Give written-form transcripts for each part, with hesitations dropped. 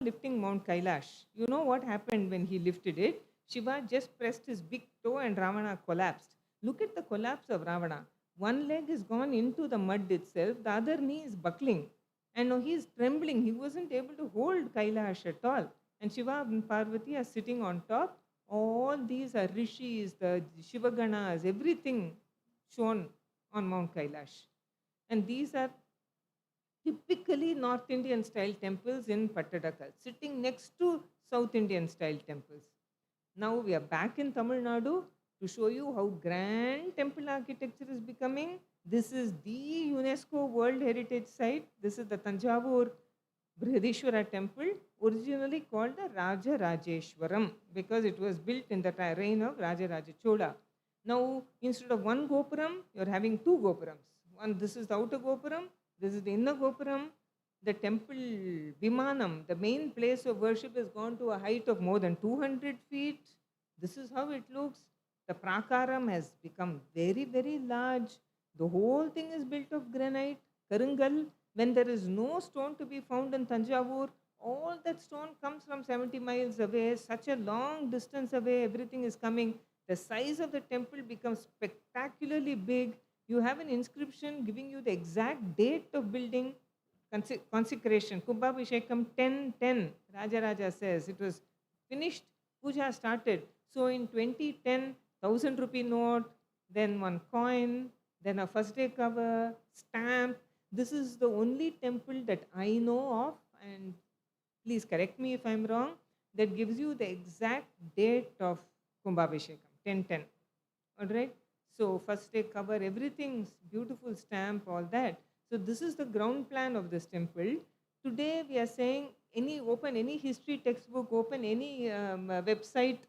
lifting Mount Kailash. You know what happened when he lifted it? Shiva just pressed his big toe and Ravana collapsed. Look at the collapse of Ravana. One leg is gone into the mud itself, the other knee is buckling. And now he is trembling. He wasn't able to hold Kailash at all. And Shiva and Parvati are sitting on top. All these are rishis, the Shivaganas, everything shown on Mount Kailash. And these are typically North Indian style temples in Pattadakal, sitting next to South Indian style temples. Now we are back in Tamil Nadu to show you how grand temple architecture is becoming. This is the UNESCO World Heritage Site. This is the Tanjavur Brihadishwara temple, originally called the Raja Rajeshwaram because it was built in the reign of Raja Raja Chola. Now, instead of one gopuram, you're having two gopurams. One, this is the outer gopuram, this is the inner gopuram. The temple Vimanam, the main place of worship, has gone to a height of more than 200 feet. This is how it looks. The prakaram has become very, very large. The whole thing is built of granite, karungal. When there is no stone to be found in Tanjavur, all that stone comes from 70 miles away, such a long distance away, everything is coming. The size of the temple becomes spectacularly big. You have an inscription giving you the exact date of building, consecration, Kumbhabhishekam 1010. Raja Raja says it was finished, puja started. So in 2010, 1,000 rupee note, then one coin, then a first day cover, stamp. This is the only temple that I know of, and please correct me if I'm wrong, that gives you the exact date of Kumbhabhishekam, 1010. All right? So first day cover, everything's beautiful stamp, all that. So this is the ground plan of this temple. Today we are saying open any history textbook, open any website,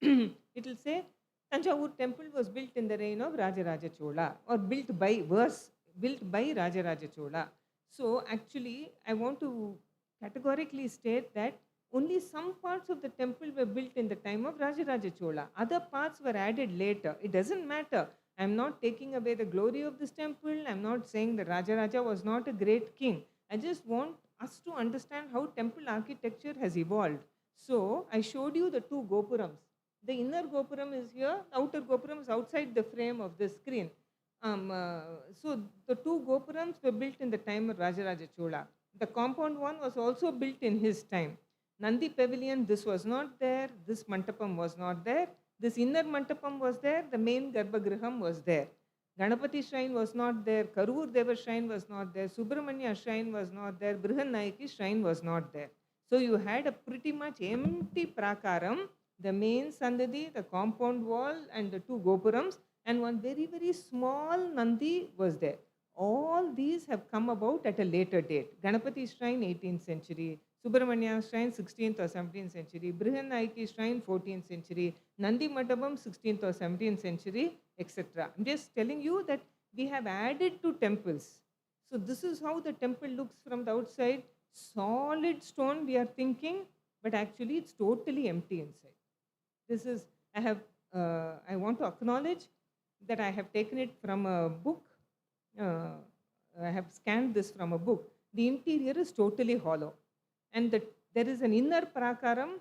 it will say Tanjavur temple was built in the reign of Rajaraja Chola or built by Rajaraja Chola. So actually I want to categorically state that only some parts of the temple were built in the time of Rajaraja Chola. Other parts were added later. It doesn't matter. I'm not taking away the glory of this temple. I'm not saying that Rajaraja was not a great king. I just want us to understand how temple architecture has evolved. So I showed you the two gopurams. The inner gopuram is here, the outer gopuram is outside the frame of the screen. So the two gopurams were built in the time of Rajaraja Chola. The compound one was also built in his time. Nandi Pavilion, this was not there. This Mantapam was not there. This inner Mantapam was there. The main Garbhagriham was there. Ganapati shrine was not there. Karur Deva shrine was not there. Subramanya shrine was not there. Brihannayaki shrine was not there. So you had a pretty much empty prakaram, the main Sandadi, the compound wall, and the two gopurams, and one very, very small Nandi was there. All these have come about at a later date. Ganapati shrine, 18th century. Subramanya shrine, 16th or 17th century. Brihannayaki shrine, 14th century. Nandi Mandapam, 16th or 17th century, etc. I'm just telling you that we have added to temples. So this is how the temple looks from the outside. Solid stone we are thinking, but actually it's totally empty inside. This is, I want to acknowledge that I have taken it from a book. I have scanned this from a book. The interior is totally hollow. And there is an inner prakaram,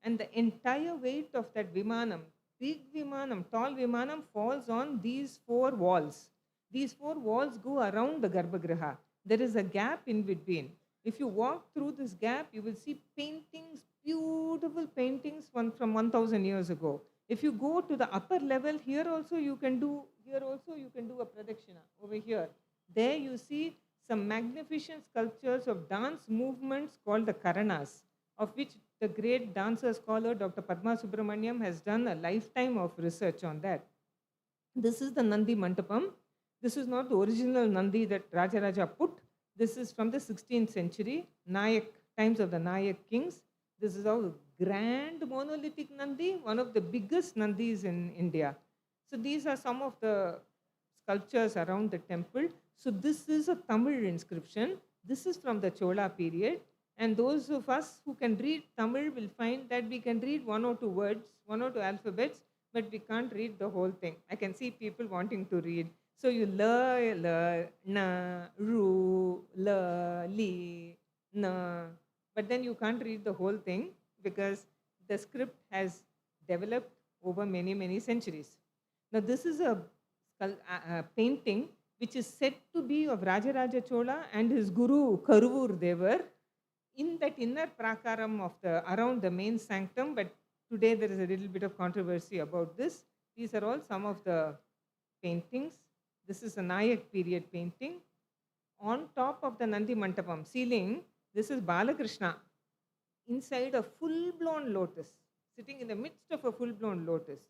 and the entire weight of that Vimanam, big Vimanam, tall Vimanam, falls on these four walls. These four walls go around the Garbhagriha. There is a gap in between. If you walk through this gap, you will see paintings, beautiful paintings from 1000 years ago. If you go to the upper level, here also you can do a pradakshina over here. There you see some magnificent sculptures of dance movements called the Karanas, of which the great dancer scholar Dr. Padma Subramaniam has done a lifetime of research on that. This is the Nandi Mantapam. This is not the original Nandi that Rajaraja put. This is from the 16th century, Nayak, times of the Nayak kings. This is our grand monolithic Nandi, one of the biggest Nandis in India. So these are some of the sculptures around the temple. So this is a Tamil inscription. This is from the Chola period. And those of us who can read Tamil will find that we can read one or two words, one or two alphabets, but we can't read the whole thing. I can see people wanting to read. So you na, ru, la, li, na, but then you can't read the whole thing because the script has developed over many, many centuries. Now, this is a painting which is said to be of Rajaraja Chola and his guru Karuvur Devar in that inner prakaram of the around the main sanctum. But today there is a little bit of controversy about this. These are all some of the paintings. This is a Nayak period painting. On top of the Nandi Mantapam ceiling, this is Balakrishna inside a full-blown lotus, sitting in the midst of a full-blown lotus.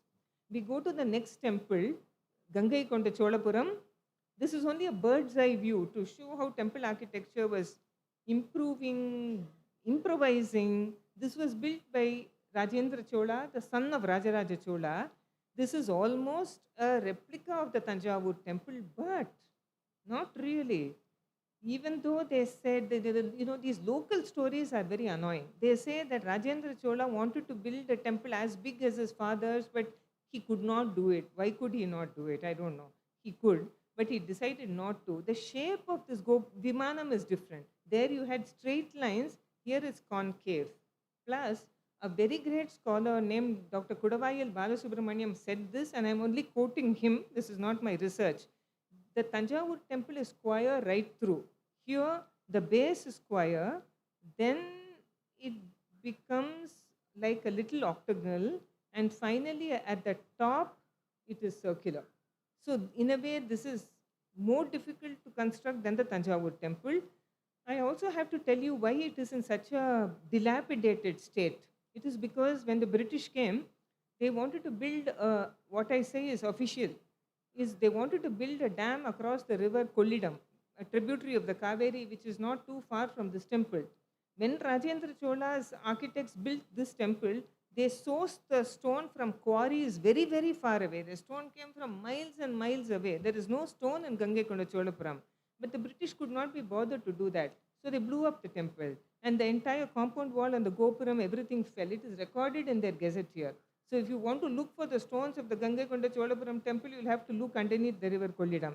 We go to the next temple, Gangaikonda Cholapuram. This is only a bird's eye view to show how temple architecture was improving, improvising. This was built by Rajendra Chola, the son of Rajaraja Chola. This is almost a replica of the Tanjavur temple, but not really. Even though they said that, these local stories are very annoying. They say that Rajendra Chola wanted to build a temple as big as his father's, but he could not do it. Why could he not do it? I don't know. He could, but he decided not to. The shape of this Vimanam is different. There you had straight lines, here it's concave. Plus, a very great scholar named Dr. Kudavayal Balasubramaniam said this, and I'm only quoting him. This is not my research. The Tanjavur temple is square right through. Here, the base is square, then it becomes like a little octagonal, and finally at the top, it is circular. So, in a way, this is more difficult to construct than the Tanjavur temple. I also have to tell you why it is in such a dilapidated state. It is because when the British came, they wanted to build what I say is official, is they wanted to build a dam across the river Kollidam, a tributary of the Kaveri, which is not too far from this temple. When Rajendra Chola's architects built this temple, they sourced the stone from quarries very, very far away. The stone came from miles and miles away. There is no stone in Gangaikonda Cholapuram. But the British could not be bothered to do that. So they blew up the temple. And the entire compound wall and the Gopuram, everything fell. It is recorded in their gazette here. So if you want to look for the stones of the Gangaikonda Cholapuram temple, you will have to look underneath the river Kollidam.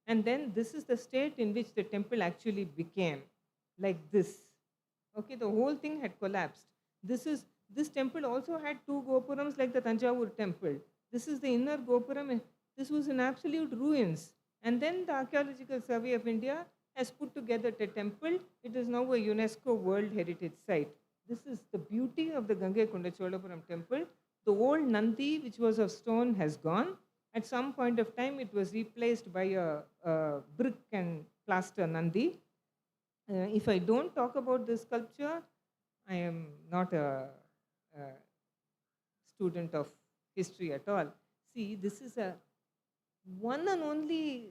And then this is the state in which the temple actually became, like this. Okay, the whole thing had collapsed. This temple also had two Gopurams like the Tanjavur temple. This is the inner Gopuram, and this was in absolute ruins. And then the Archaeological Survey of India has put together the temple. It is now a UNESCO World Heritage Site. This is the beauty of the Gangaikonda Cholapuram temple. The old Nandi, which was of stone, has gone. At some point of time, it was replaced by a brick and plaster Nandi. If I don't talk about this sculpture, I am not a student of history at all. See, this is a one and only,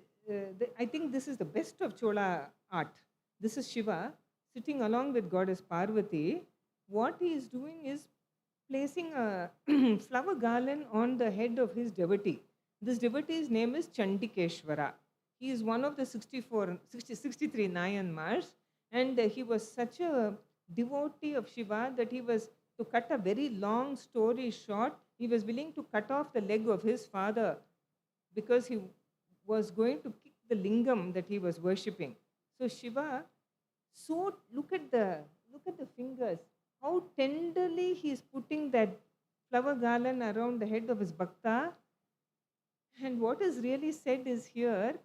I think this is the best of Chola art. This is Shiva sitting along with goddess Parvati. What he is doing is placing a flower garland on the head of his devotee. This devotee's name is Chandikeshwara. He is one of the 63 Nayanmars, and he was such a devotee of Shiva that he was, to cut a very long story short, he was willing to cut off the leg of his father because he was going to kick the lingam that he was worshipping. So Shiva, look at the fingers, how tenderly he is putting that flower garland around the head of his bhakta. And what is really said is here,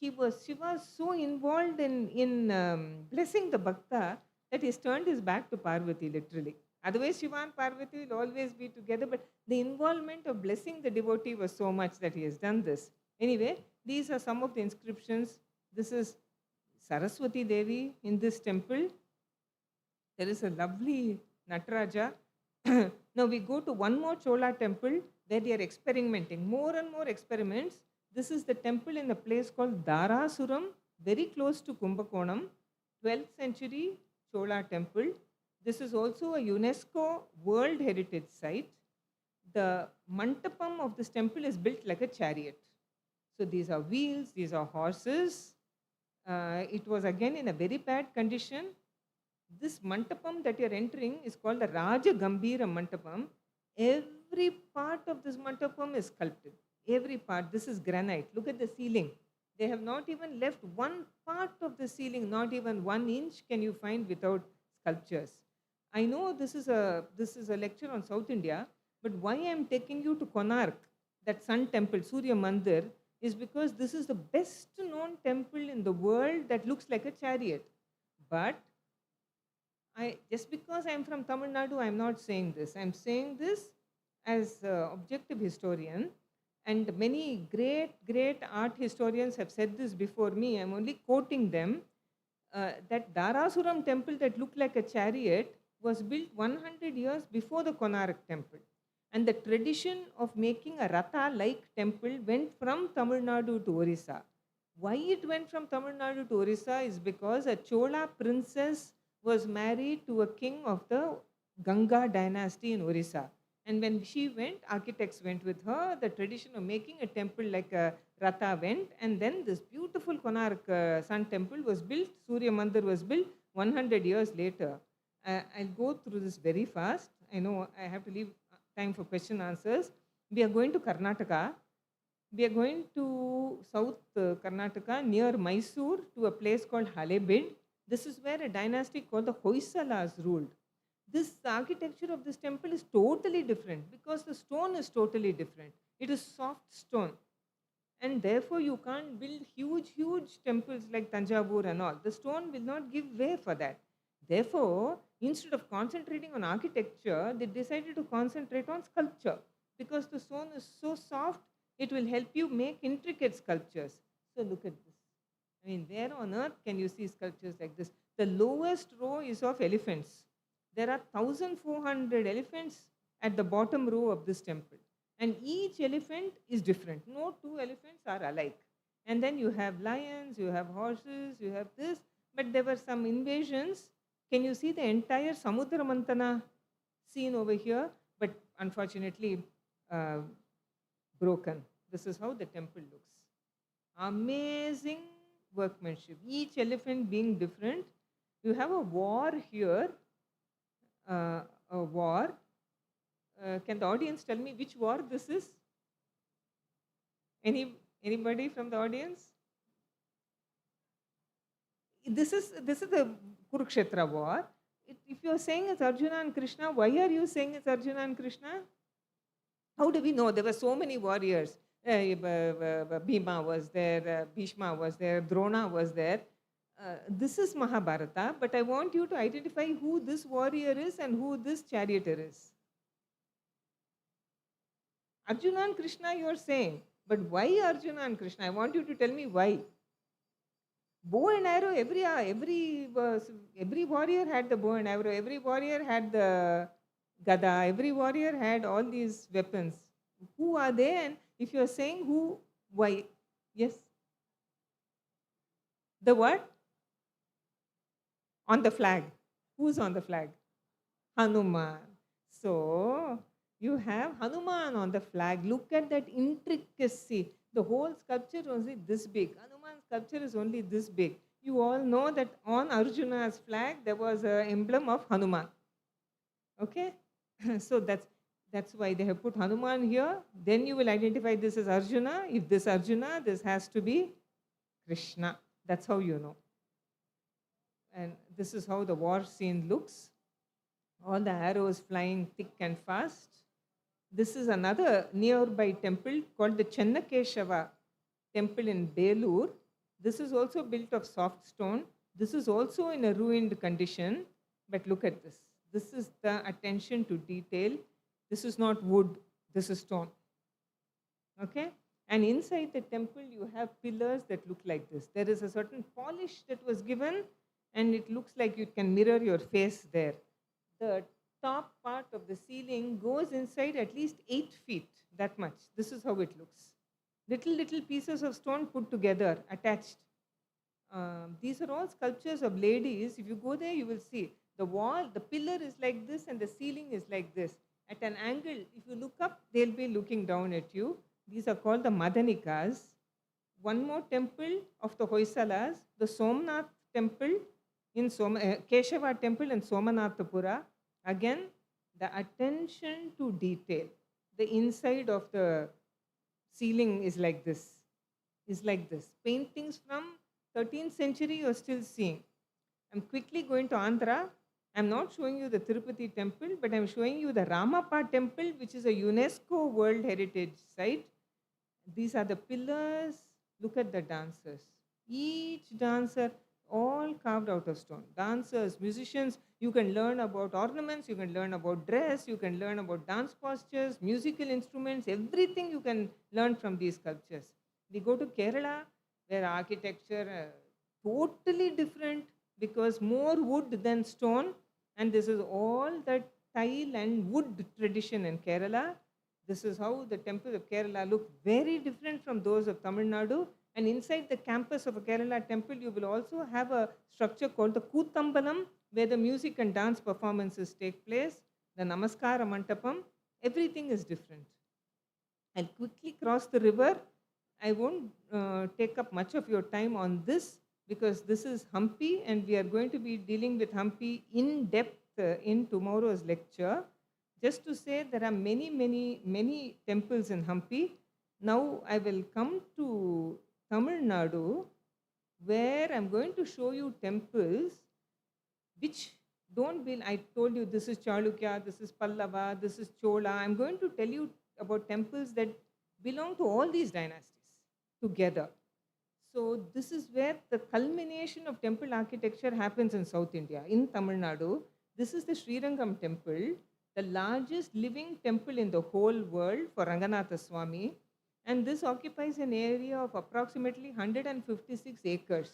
Shiva was so involved in blessing the bhakta that he's turned his back to Parvati, literally. Otherwise, Shiva and Parvati will always be together, but the involvement of blessing the devotee was so much that he has done this. Anyway, these are some of the inscriptions. This is Saraswati Devi in this temple. There is a lovely Nataraja. Now we go to one more Chola temple where they are experimenting, more and more experiments. This is the temple in a place called Dharasuram, very close to Kumbakonam, 12th century Chola temple. This is also a UNESCO World Heritage Site. The mantapam of this temple is built like a chariot. So these are wheels, these are horses. It was again in a very bad condition. This mantapam that you're entering is called the Raja Gambira Mantapam. Every part of this mantapam is sculpted. Every part. This is granite. Look at the ceiling. They have not even left one part of the ceiling, not even 1 inch can you find without sculptures. I know this is a lecture on South India, but why I'm taking you to Konark, that sun temple, Surya Mandir, is because this is the best known temple in the world that looks like a chariot. But I just because I'm from Tamil Nadu, I'm not saying this. I'm saying this as an objective historian, and many great art historians have said this before me. I'm only quoting them. That Darasuram temple that looked like a chariot was built 100 years before the Konarak temple. And the tradition of making a Ratha-like temple went from Tamil Nadu to Orissa. Why it went from Tamil Nadu to Orissa is because a Chola princess was married to a king of the Ganga dynasty in Orissa. And when she went, architects went with her. The tradition of making a temple like a Ratha went, and then this beautiful Konark Sun temple was built. Surya Mandir was built 100 years later. I'll go through this very fast. I know I have to leave time for question answers. We are going to Karnataka. We are going to South Karnataka near Mysore to a place called Halebeed. This is where a dynasty called the Hoysalas ruled. This architecture of this temple is totally different because the stone is totally different. It is soft stone, and therefore you can't build huge temples like Tanjavur and all. The stone will not give way for that. Therefore, instead of concentrating on architecture, they decided to concentrate on sculpture because the stone is so soft, it will help you make intricate sculptures. So look at this. I mean, where on earth can you see sculptures like this? The lowest row is of elephants. There are 1,400 elephants at the bottom row of this temple. And each elephant is different. No two elephants are alike. And then you have lions, you have horses, you have this. But there were some invasions. Can you see the entire Samudra Mantana scene over here? But unfortunately, broken. This is how the temple looks. Amazing workmanship. Each elephant being different. You have a war here. A war. Can the audience tell me which war this is? Anybody from the audience? This is the Kurukshetra war. If you are saying it's Arjuna and Krishna, why are you saying it's Arjuna and Krishna? How do we know? There were so many warriors. Bhima was there, Bhishma was there, Drona was there. This is Mahabharata, but I want you to identify who this warrior is and who this charioteer is. Arjuna and Krishna you are saying, but why Arjuna and Krishna? I want you to tell me why. Bow and arrow, every warrior had the bow and arrow, every warrior had the gada, every warrior had all these weapons. Who are they? And if you are saying who, why? Yes? The what? On the flag. Who's on the flag? Hanuman. So you have Hanuman on the flag. Look at that intricacy. The whole sculpture is only this big. Hanuman's sculpture is only this big. You all know that on Arjuna's flag there was an emblem of Hanuman. Okay? So that's why they have put Hanuman here. Then you will identify this as Arjuna. If this Arjuna, this has to be Krishna. That's how you know. And this is how the war scene looks. All the arrows flying thick and fast. This is another nearby temple called the Chennakeshava temple in Belur. This is also built of soft stone. This is also in a ruined condition. But look at this. This is the attention to detail. This is not wood. This is stone. Okay? And inside the temple, you have pillars that look like this. There is a certain polish that was given, and it looks like you can mirror your face there. The top part of the ceiling goes inside at least 8 feet, that much. This is how it looks. Little pieces of stone put together, attached. These are all sculptures of ladies. If you go there, you will see the wall, the pillar is like this, and the ceiling is like this. At an angle, if you look up, they'll be looking down at you. These are called the Madanikas. One more temple of the Hoysalas, the Somnath temple in Keshava temple in Somanathapura. Again, the attention to detail. The inside of the ceiling is like this. Paintings from 13th century you're still seeing. I'm quickly going to Andhra. I'm not showing you the Tirupati temple, but I'm showing you the Ramappa temple, which is a UNESCO World Heritage Site. These are the pillars. Look at the dancers. Each dancer, all carved out of stone. Dancers, musicians, you can learn about ornaments, you can learn about dress, you can learn about dance postures, musical instruments, everything you can learn from these sculptures. We go to Kerala, where architecture totally different because more wood than stone, and this is all the tile and wood tradition in Kerala. This is how the temples of Kerala look very different from those of Tamil Nadu. And inside the campus of a Kerala temple, you will also have a structure called the Kootambalam, where the music and dance performances take place, the Namaskara Mantapam. Everything is different. I'll quickly cross the river. I won't take up much of your time on this because this is Hampi and we are going to be dealing with Hampi in depth in tomorrow's lecture. Just to say, there are many temples in Hampi. Now I will come to Tamil Nadu, where I'm going to show you temples which don't build. I told you this is Chalukya, this is Pallava, this is Chola. I'm going to tell you about temples that belong to all these dynasties together. So this is where the culmination of temple architecture happens in South India, in Tamil Nadu. This is the Srirangam temple, the largest living temple in the whole world for Ranganatha Swami. And this occupies an area of approximately 156 acres.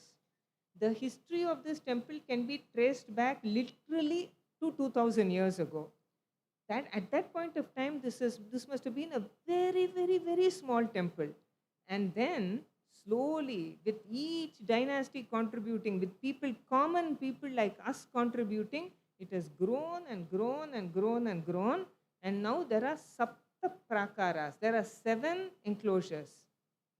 The history of this temple can be traced back literally to 2000 years ago. That at that point of time, this must have been a very small temple. And then slowly, with each dynasty contributing, with common people like us contributing, it has grown and grown and grown and grown. And now there are Sapta Prakaras. There are 7 enclosures.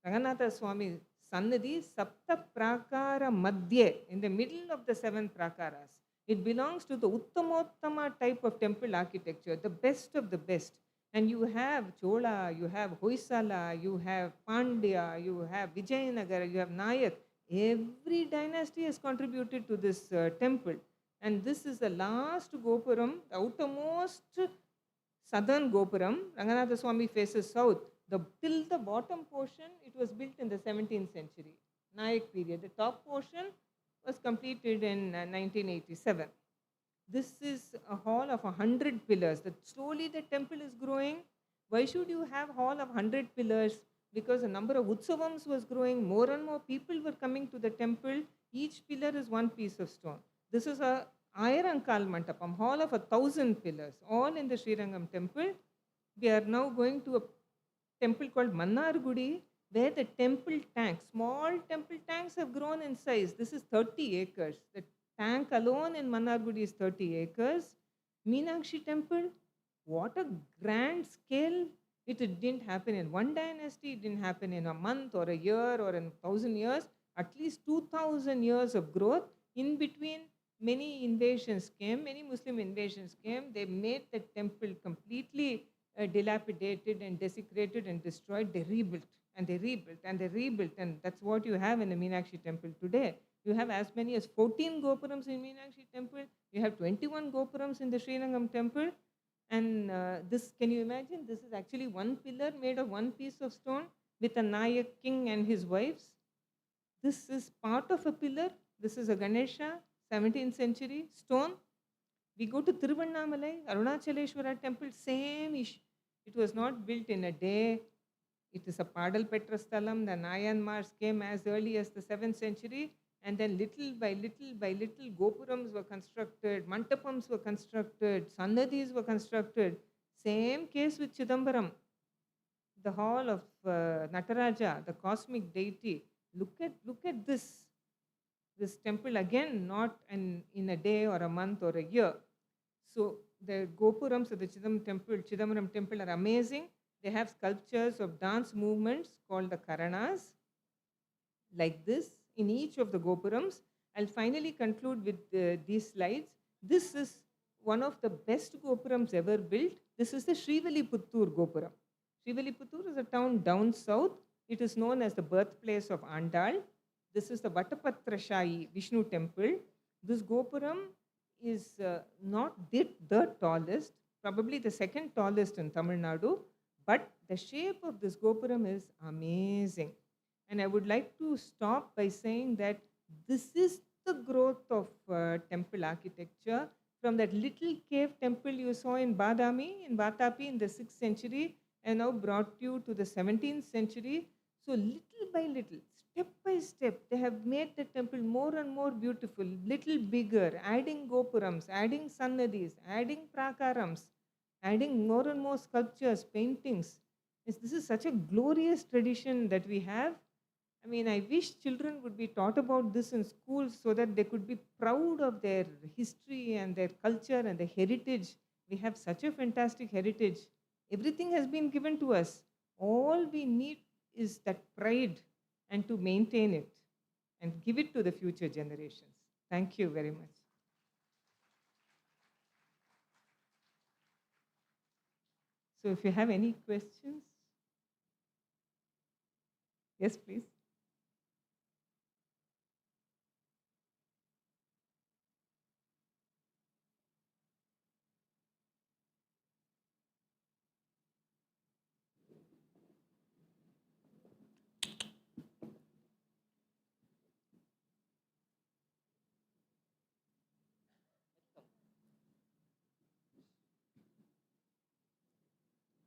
Ranganatha Swami Sannidhi, Sapta Prakara Madhye, in the middle of the 7 Prakaras. It belongs to the Uttamottama type of temple architecture, the best of the best. And you have Chola, you have Hoysala, you have Pandya, you have Vijayanagar, you have Nayak. Every dynasty has contributed to this temple. And this is the last Gopuram, the outermost southern Gopuram. Ranganatha Swami faces south. Till the bottom portion, it was built in the 17th century, Nayak period. The top portion was completed in 1987. This is a hall of 100 pillars. Slowly the temple is growing. Why should you have hall of 100 pillars? Because the number of utsavams was growing. More and more people were coming to the temple. Each pillar is one piece of stone. This is a Ayarankal Mantapam, hall of 1,000 pillars, all in the Srirangam temple. We are now going to a temple called Mannargudi, where the temple tanks, small temple tanks have grown in size. This is 30 acres. The tank alone in Mannargudi is 30 acres. Meenakshi temple, what a grand scale. It didn't happen in one dynasty, it didn't happen in a month or a year or in 1,000 years. At least 2,000 years of growth. In between, many invasions came, many Muslim invasions came. They made the temple completely dilapidated and desecrated and destroyed. They rebuilt and they rebuilt and they rebuilt. And that's what you have in the Meenakshi temple today. You have as many as 14 Gopurams in Meenakshi temple. You have 21 Gopurams in the Srirangam temple. And this, can you imagine? This is actually one pillar made of one piece of stone with a Nayak king and his wives. This is part of a pillar. This is a Ganesha, 17th century stone. We go to Tiruvannamalai, Arunachaleshwara temple, same issue. It was not built in a day. It is a Padal Petrastalam. The Nayanmars came as early as the 7th century. And then little by little, Gopurams were constructed, Mantapams were constructed, Sannadhis were constructed. Same case with Chidambaram, the hall of Nataraja, the cosmic deity. Look at this temple again, not in a day or a month or a year. So the Gopurams of the Chidambaram temple are amazing. They have sculptures of dance movements called the Karanas, like this, in each of the Gopurams. I'll finally conclude with these slides. This is one of the best Gopurams ever built. This is the Sriviliputtur Gopuram. Sriviliputtur is a town down south. It is known as the birthplace of Andal. This is the Vatapatrashayi Vishnu temple. This Gopuram is not the tallest, probably the second tallest in Tamil Nadu, but the shape of this Gopuram is amazing. And I would like to stop by saying that this is the growth of temple architecture from that little cave temple you saw in Badami, in Vatapi in the 6th century, and now brought you to the 17th century. So, little by little, step by step, they have made the temple more and more beautiful, little bigger, adding gopurams, adding sannadhis, adding prakarams, adding more and more sculptures, paintings. This is such a glorious tradition that we have. I mean, I wish children would be taught about this in schools so that they could be proud of their history and their culture and their heritage. We have such a fantastic heritage. Everything has been given to us. All we need is that pride and to maintain it and give it to the future generations. Thank you very much. So, if you have any questions, yes, please.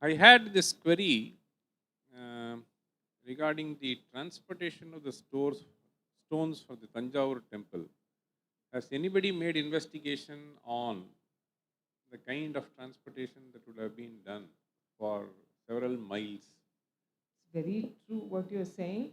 I had this query um, regarding the transportation of the stones for the Tanjavur temple. Has anybody made investigation on the kind of transportation that would have been done for several miles? It's very true what you're saying.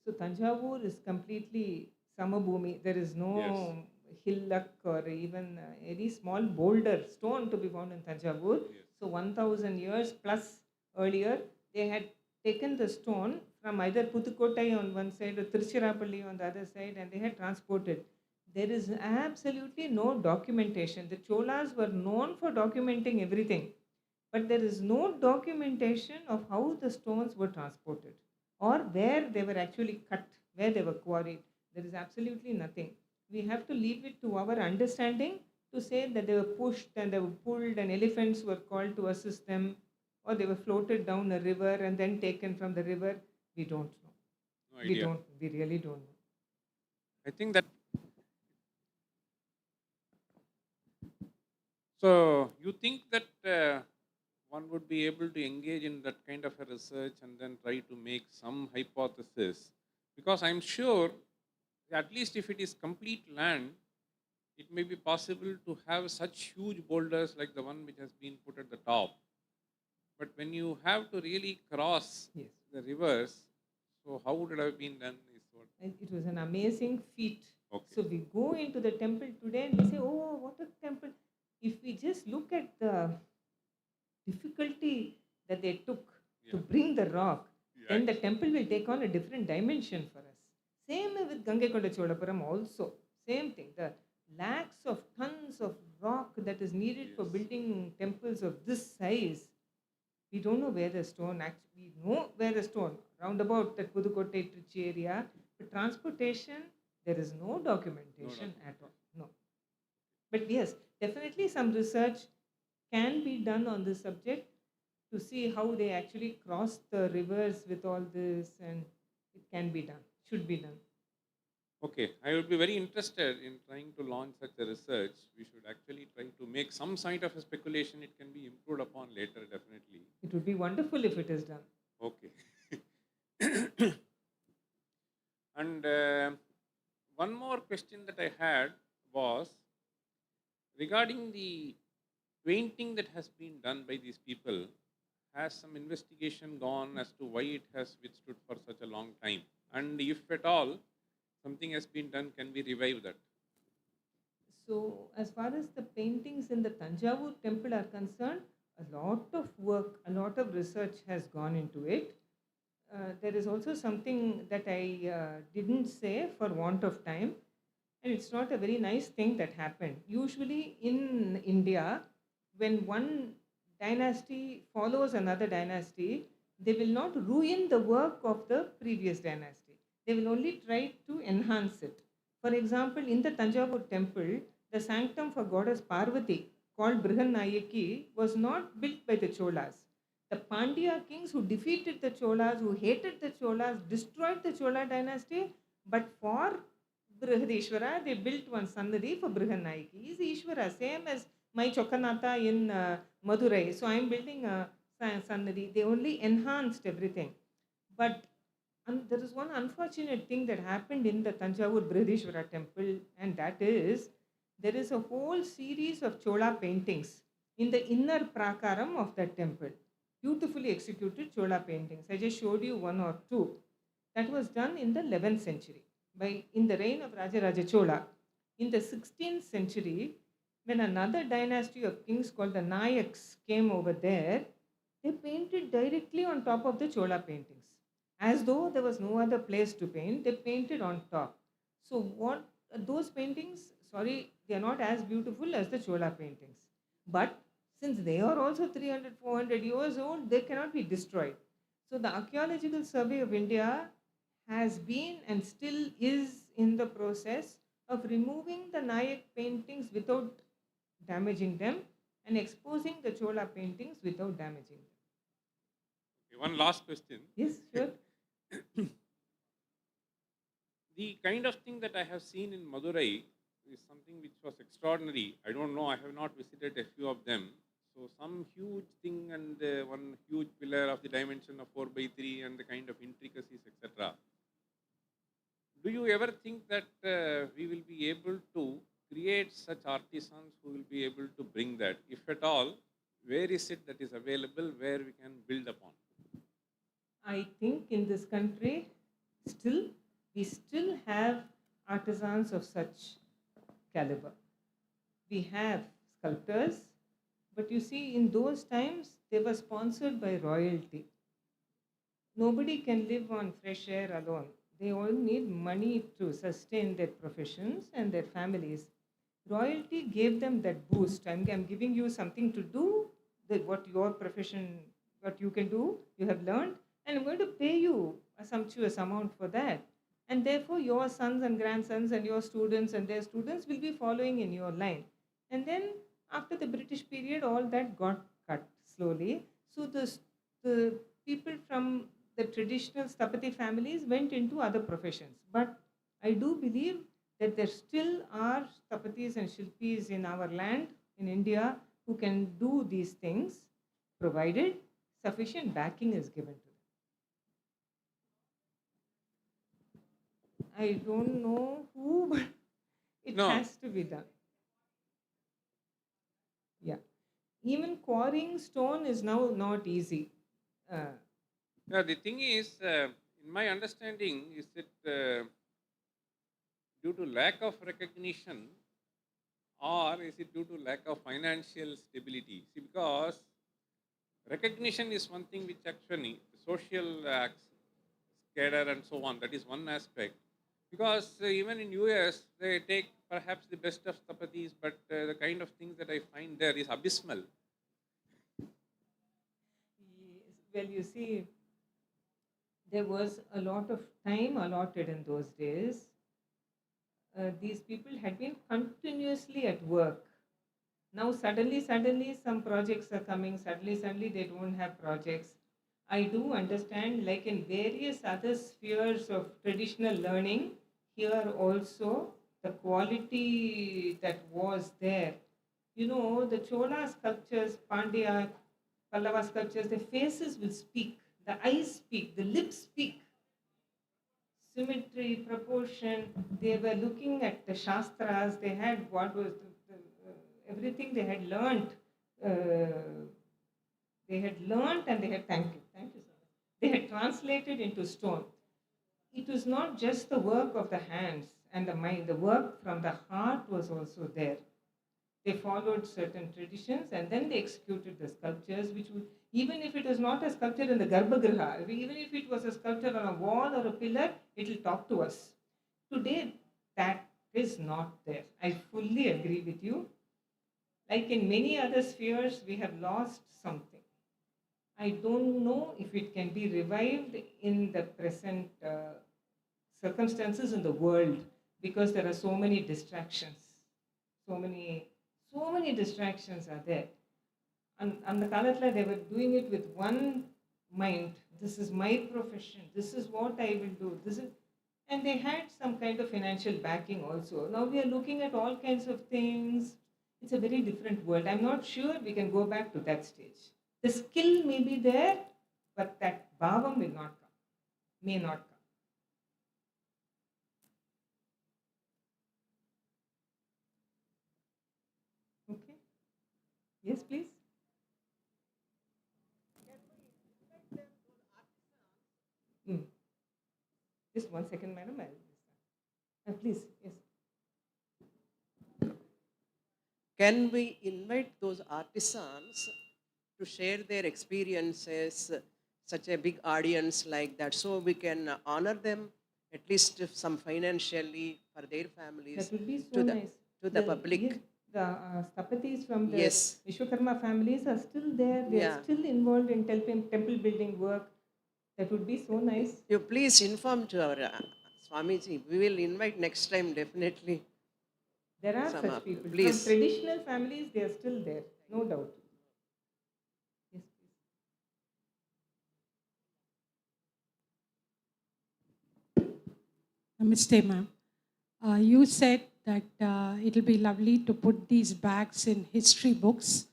So Tanjavur is completely Samabhumi. There is Yes. no hillock or even any small boulder, stone to be found in Tanjavur. Yes. So 1000 years plus earlier, they had taken the stone from either Puthukottai on one side or Tiruchirappalli on the other side, and they had transported. There is absolutely no documentation. The Cholas were known for documenting everything, but there is no documentation of how the stones were transported or where they were actually cut, where they were quarried. There is absolutely nothing. We have to leave it to our understanding to say that they were pushed and they were pulled and elephants were called to assist them, or they were floated down a river and then taken from the river. We don't know. No idea. We really don't know. I think that. So you think that one would be able to engage in that kind of a research and then try to make some hypothesis? Because I'm sure, at least if it is complete land, it may be possible to have such huge boulders like the one which has been put at the top. But when you have to really cross Yes. the rivers, so how would it have been done? Is what. And it was an amazing feat. Okay. So we go into the temple today and we say, oh, what a temple. If we just look at the difficulty that they took to bring the rock, then the temple will take on a different dimension for us. Same with Gangekonda Cholapuram also. Same thing. The lakhs of tons of rock that is needed for building temples of this size. We don't know where the stone actually, we know where the stone, roundabout that Pudukkottai Trichy area, but transportation, there is no documentation at all. No. But yes, definitely some research can be done on this subject to see how they actually cross the rivers with all this, and it can be done, should be done. Okay, I would be very interested in trying to launch such a research. We should actually try to make some kind of a speculation. It can be improved upon later, definitely. It would be wonderful if it is done. Okay. And one more question that I had was regarding the painting that has been done by these people. Has some investigation gone as to why it has withstood for such a long time? And if at all something has been done, can we revive that? So, as far as the paintings in the Tanjavur temple are concerned, a lot of work, a lot of research has gone into it. There is also something that I didn't say for want of time, and it's not a very nice thing that happened. Usually in India, when one dynasty follows another dynasty, they will not ruin the work of the previous dynasty. They will only try to enhance it. For example, in the Tanjavur temple, The sanctum for goddess Parvati, called Brihannayaki, was not built by the Cholas. The Pandya kings who defeated the Cholas, who hated the Cholas, destroyed the Chola dynasty, but for Brihadishwara, they built one Sannadhi for Brihannayaki. He's Ishvara, same as my Chokanatha in Madurai. So I'm building a Sannadhi. They only enhanced everything. But there is one unfortunate thing that happened in the Tanjavur Brihadishwara temple, and that is there is a whole series of Chola paintings in the inner prakaram of that temple. Beautifully executed Chola paintings. I just showed you one or two. That was done in the 11th century in the reign of Rajaraja Chola. In the 16th century, when another dynasty of kings called the Nayaks came over there, they painted directly on top of the Chola paintings. As though there was no other place to paint, they painted on top. So, what those paintings, sorry, they are not as beautiful as the Chola paintings. But since they are also 300, 400 years old, they cannot be destroyed. So, the Archaeological Survey of India has been and still is in the process of removing the Nayak paintings without damaging them and exposing the Chola paintings without damaging them. Okay, one last question. Yes, sure. The kind of thing that I have seen in Madurai is something which was extraordinary. I don't know, I have not visited a few of them. So, some huge thing and one huge pillar of the dimension of 4 by 3 and the kind of intricacies, etc. Do you ever think that we will be able to create such artisans who will be able to bring that? If at all, where is it that is available where we can build upon? I think in this country, we still have artisans of such caliber. We have sculptors, but you see, in those times, they were sponsored by royalty. Nobody can live on fresh air alone. They all need money to sustain their professions and their families. Royalty gave them that boost. I'm giving you something to do, that what your profession, what you can do, you have learned, and I'm going to pay you a sumptuous amount for that. And therefore, your sons and grandsons and your students and their students will be following in your line. And then, after the British period, all that got cut slowly. So, the people from the traditional Stapati families went into other professions. But I do believe that there still are Stapatis and Shilpis in our land, in India, who can do these things, provided sufficient backing is given to them. I don't know who, but it No, has to be done. Yeah. Even quarrying stone is now not easy. Uh, yeah, the thing is, in my understanding, is that due to lack of recognition or is it due to lack of financial stability? See, because recognition is one thing which actually social cadre and so on, that is one aspect. Because even in US, they take perhaps the best of Tapatis, but the kind of things that I find there is abysmal. well, you see, there was a lot of time allotted in those days. These people had been continuously at work. Now, suddenly, some projects are coming. Suddenly, they don't have projects. I do understand, like in various other spheres of traditional learning, here also the quality that was there. You know, the Chola sculptures, Pandya, Pallava sculptures, the faces will speak, the eyes speak, the lips speak. Symmetry, proportion. They were looking at the Shastras. They had what was everything they had learned. Uh, they had learned and they had, thank you, sir. They had translated into stone. It was not just the work of the hands and the mind, the work from the heart was also there. They followed certain traditions and then they executed the sculptures, which would, even if it was not a sculpture in the Garbhagriha, even if it was a sculpture on a wall or a pillar, it will talk to us. Today, that is not there. I fully agree with you. Like in many other spheres, we have lost something. I don't know if it can be revived in the present circumstances in the world because there are so many distractions. So many distractions are there. And the Kalatla, they were doing it with one mind. This is my profession. This is what I will do. And they had some kind of financial backing also. Now we are looking at all kinds of things. It's a very different world. I'm not sure we can go back to that stage. The skill may be there, but that bhavam will not come, may not come. Okay. Yes, please. Mm. Just 1 second, madam. Please, yes. Can we invite those artisans to share their experiences, such a big audience like that, so we can honor them at least if some financially for their families That would be so to the nice. to the public? Yes, the Stapatis from the Yes. Vishwakarma families are still there. They are Yeah. still involved in temple building work. That would be so nice. You please inform to our Swamiji. We will invite next time definitely. There are Some such of- people. please. From traditional families, they are still there. No doubt. Yes, please. Namaste, ma'am. You said that it'll be lovely to put these bags in history books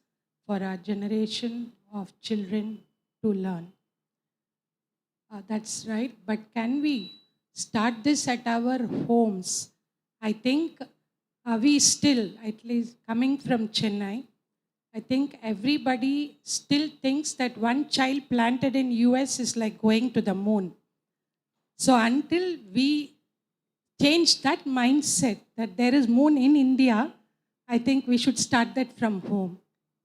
for our generation of children to learn. That's right. But can we start this at our homes? I think we still, at least coming from Chennai, I think everybody still thinks that one child planted in US is like going to the moon. So until we change that mindset that there is moon in India, I think we should start that from home.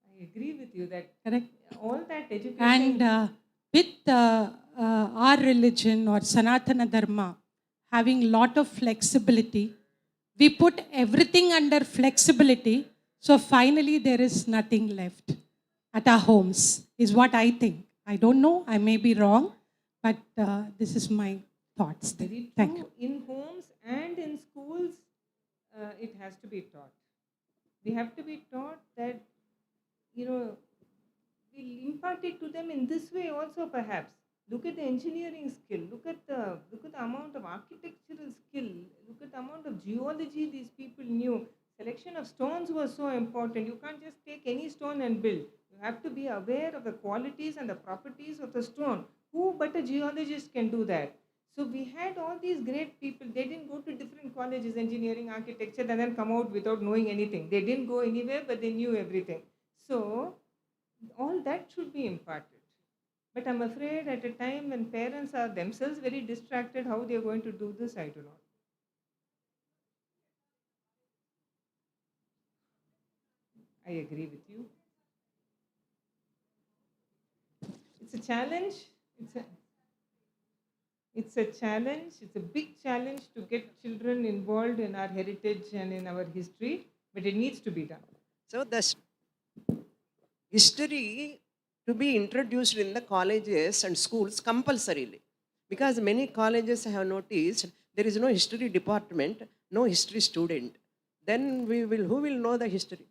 I agree with you that Correct? all that education. And with our religion or Sanatana Dharma having lot of flexibility, we put everything under flexibility. So finally, there is nothing left at our homes, is what I think. I don't know, I may be wrong, but this is my thoughts. Very Thank true. you. In homes and in schools, it has to be taught. We have to be taught that, we'll impart it to them in this way also perhaps. Look at the engineering skill. Look at the amount of architectural skill. Look at the amount of geology these people knew. Selection of stones was so important. You can't just take any stone and build. You have to be aware of the qualities and the properties of the stone. Who but a geologist can do that? So we had all these great people. They didn't go to different colleges, engineering, architecture, and then come out without knowing anything. They didn't go anywhere, but they knew everything. So all that should be imparted. But I'm afraid at a time when parents are themselves very distracted, how they are going to do this, I do not. I agree with you. It's a challenge. It's a, it's a challenge. It's a big challenge to get children involved in our heritage and in our history, but it needs to be done. So the history to be introduced in the colleges and schools compulsorily, because many colleges have noticed there is no history department, no history student. Then who will know the history?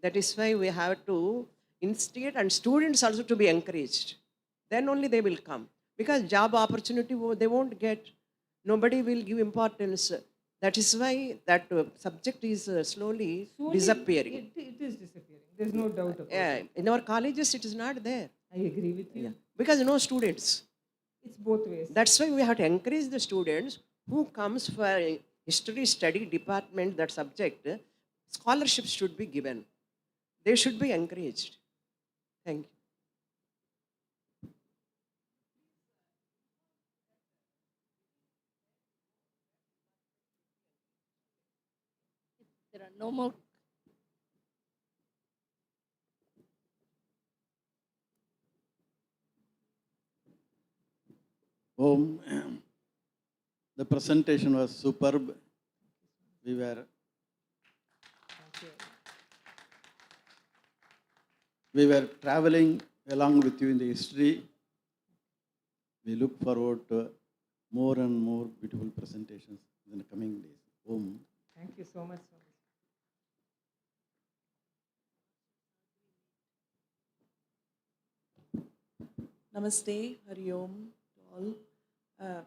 That is why we have to instigate and students also to be encouraged. Then only they will come, because job opportunity they won't get. Nobody will give importance. That is why that subject is slowly disappearing. It is disappearing. There's no doubt about it. In our colleges, it is not there. I agree with you. Because no students. It's both ways. That's why we have to encourage the students who comes for a history study department, that subject, scholarships should be given. They should be encouraged. Thank you. There are no more. The presentation was superb. We were traveling along with you in the history. We look forward to more and more beautiful presentations in the coming days. Om. Thank you so much. Namaste, Hari Om to all.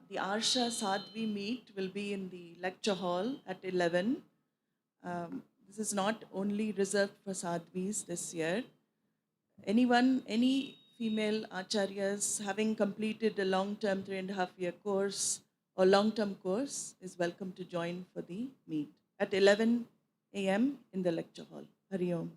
The Arsha Sadhvi meet will be in the lecture hall at 11. This is not only reserved for Sadhvis this year. Anyone, any female acharyas having completed a long-term 3.5-year course or long-term course is welcome to join for the meet at 11 a.m. in the lecture hall. Hari Om.